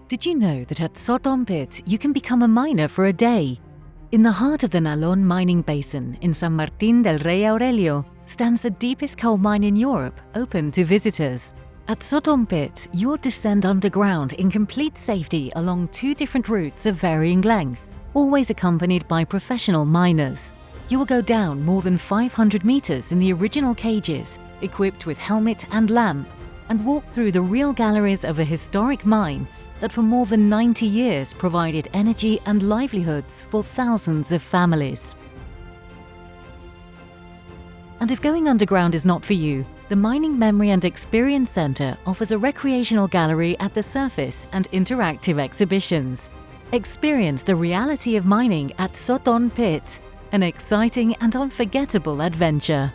Did you know that at Sotón pit you can become a miner for a day? In the heart of the Nalón mining basin in San Martín del Rey Aurelio stands the deepest coal mine in Europe, open to visitors. At Sotón pit, you will descend underground in complete safety along 2 different routes of varying length, always accompanied by professional miners. You will go down more than 500 meters in the original cages, equipped with helmet and lamp, and walk through the real galleries of a historic mine that for more than 90 years provided energy and livelihoods for thousands of families. And if going underground is not for you, the Mining Memory and Experience Centre offers a recreational gallery at the surface and interactive exhibitions. Experience the reality of mining at Sotón pit, an exciting and unforgettable adventure.